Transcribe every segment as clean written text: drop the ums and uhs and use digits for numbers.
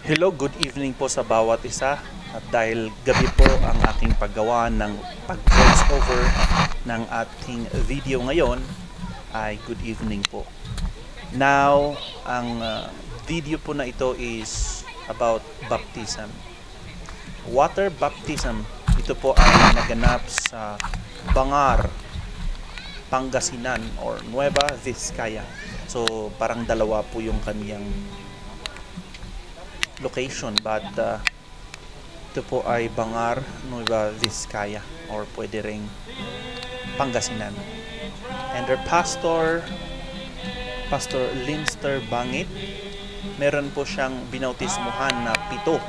Hello, good evening po sa bawat isa. At dahil gabi po ang aking paggawa ng pag-voice over ng ating video ngayon, ay good evening po. Now, ang video po na ito is about baptism. Water baptism. Ito po ay naganap sa Bangar, Pangasinan or Nueva Vizcaya. So, parang dalawa po yung kaniyang location, but ito po ay Bangar, Nueva Vizcaya or pwede ring Pangasinan. And their pastor, Pastor Linster Bangit, meron po siyang binautismuhan na 7.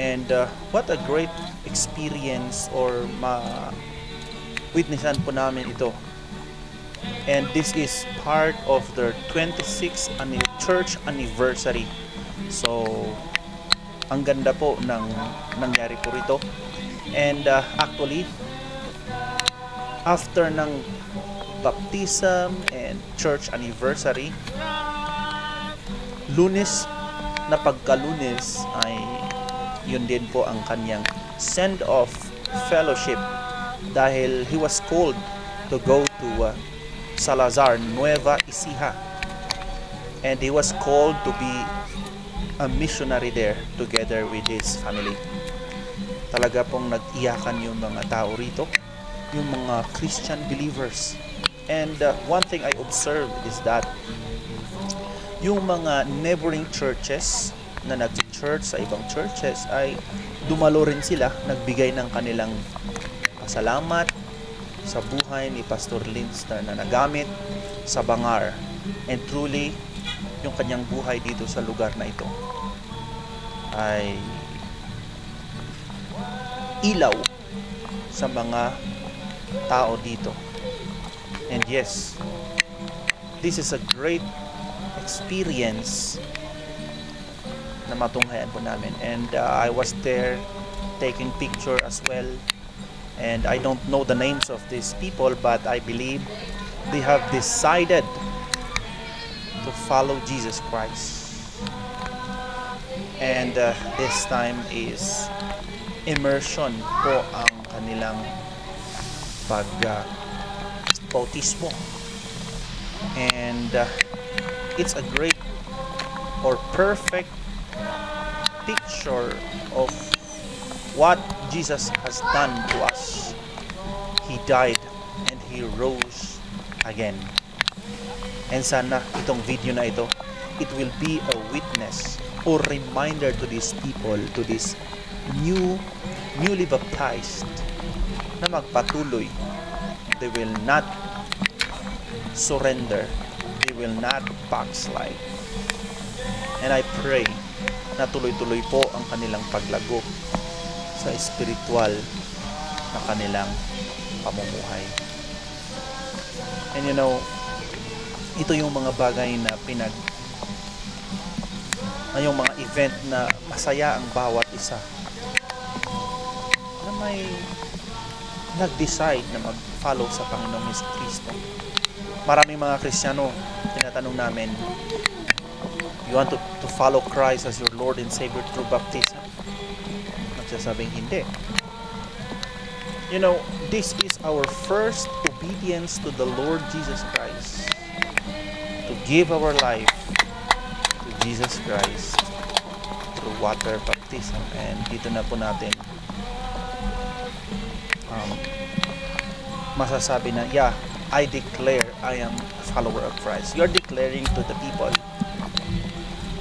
And what a great experience or witnessan po namin ito. And this is part of their 26th church anniversary. So, ang ganda po ng nangyari po rito. And actually, after ng baptism and church anniversary, Lunes na pagka-Lunes ay yun din po ang kanyang send-off fellowship dahil he was called to go to Salazar, Nueva Ecija. And he was called to be a missionary there together with his family. Talaga pong nag-iyakan yung mga tao rito, yung mga Christian believers. And one thing I observed is that yung mga neighboring churches na nag-church sa ibang churches ay dumalo rin sila, nagbigay ng kanilang pasalamat sa buhay ni Pastor Linster na nagamit sa Bangar. And truly, yung kanyang buhay dito sa lugar na ito ay ilaw sa mga tao dito. And yes, this is a great experience na matunghayan po namin. And I was there taking picture as well. And I don't know the names of these people, but I believe they have decided to follow Jesus Christ. And this time is immersion po ang kanilang pag-bautismo. And it's a great or perfect picture of what Jesus has done to us. He died and He rose again. And sana itong video na ito, it will be a witness or reminder to these people, to this newly baptized, na magpatuloy. They will not surrender. They will not backslide. And I pray na tuloy-tuloy po ang kanilang paglago sa espiritual na kanilang pamumuhay. And you know, ito yung mga bagay na yung mga event na masaya ang bawat isa na may nag-decide na mag-follow sa Panginoong Jesucristo. Maraming mga Kristiyano, tinatanong namin, you want to follow Christ as your Lord and Savior through baptism? Nagsasabing hindi. You know, this is our first obedience to the Lord Jesus Christ, to give our life to Jesus Christ through water baptism. And dito na po natin masasabi na, yeah, I declare I am a follower of Christ. You're declaring to the people,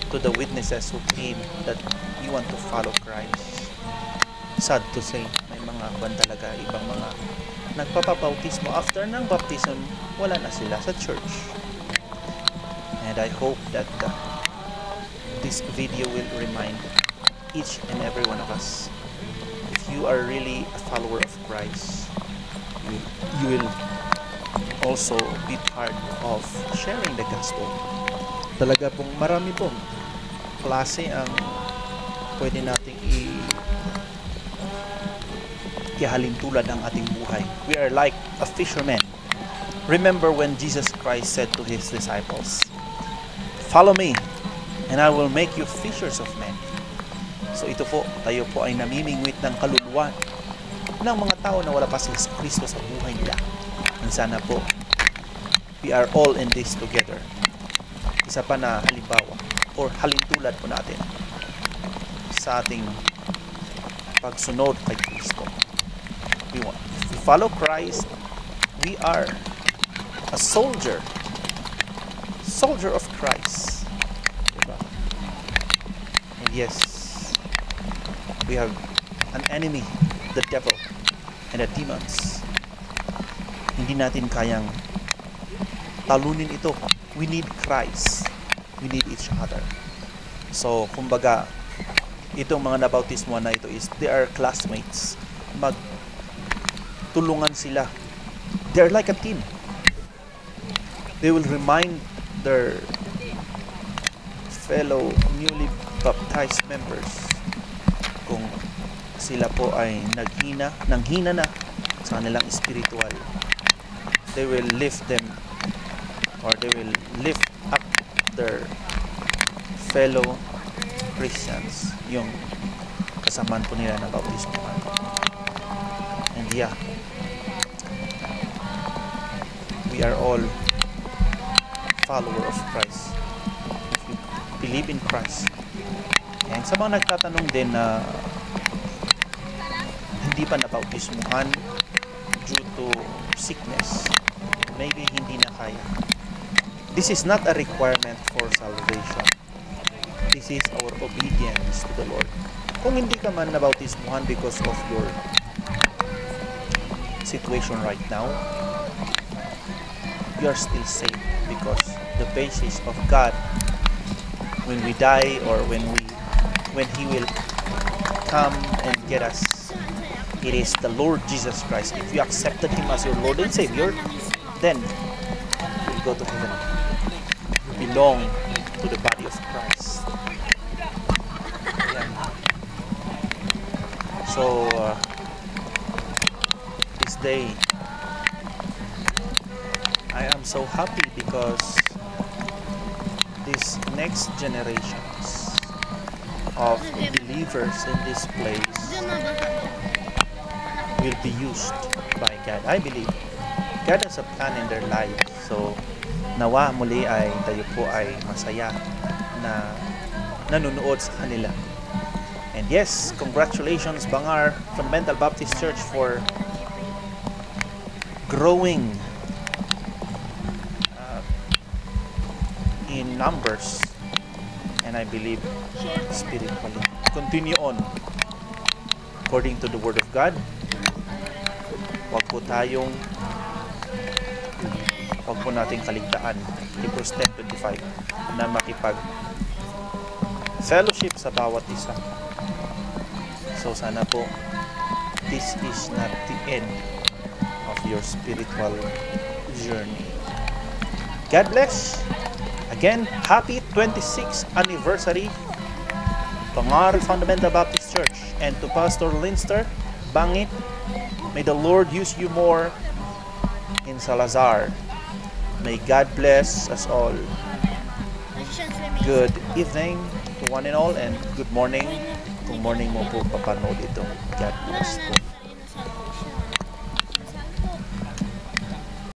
to the witnesses who came, that you want to follow Christ. Sad to say, may mga talaga, ibang mga nagpapabautismo. After ng baptism, wala na sila sa church. And I hope that this video will remind each and every one of us, if you are really a follower of Christ, you will also be part of sharing the gospel. Talaga pong marami pong klase ang pwede nating ihalin tulad ang ating buhay. We are like a fisherman. Remember when Jesus Christ said to His disciples, "Follow me, And I will make you fishers of men. So ito po, tayo po ay namimingwit ng kaluluwa ng mga tao na wala pa si Kristo sa buhay nila. And sana po, we are all in this together. Isa pa na halimbawa or halintulad po natin sa ating pagsunod kay Kristo. If we follow Christ, we are a soldier of Christ. Diba? And yes, we have an enemy, the devil and the demons. Hindi natin kayang talunin ito. We need Christ. We need each other. So, kumbaga, itong mga nabautismo na ito is, they are classmates. Magtulungan sila. They're like a team. They will remind their fellow newly baptized members kung sila po ay nanghina na sa kanilang spiritual. They will lift them or they will lift up their fellow Christians, yung kasamaan po nila na bautismo. And yeah, we are all follower of Christ. If we believe in Christ. And sa mga nagtatanong din na hindi pa nabautismuhan due to sickness, maybe hindi na kaya. This is not a requirement for salvation. This is our obedience to the Lord. Kung hindi ka man nabautismuhan because of your situation right now, you are still safe because the basis of God, when we die or when He will come and get us, it is the Lord Jesus Christ. If you accepted Him as your Lord and Savior, then you will go to heaven. You belong to the body of Christ. Ayan. So, this day, I am so happy because these next generations of believers in this place will be used by God. I believe God has a plan in their life. So, nawa muli ay tayo po ay masaya na nanonood sa kanila. And yes, congratulations Bangar Fundamental Baptist Church for growing in numbers, and I believe spiritually. Continue on according to the Word of God. Huwag po nating kaligtaan, Hebrews 10:25, na makipag fellowship sa bawat isa. So sana po, this is not the end of your spiritual journey. God bless. Again, happy 26th anniversary, Bangar Fundamental Baptist Church, and to Pastor Linster Bangit, may the Lord use you more in Salazar. May God bless us all. Good evening to one and all, and good morning kung morning mo po papanood ito. God bless po.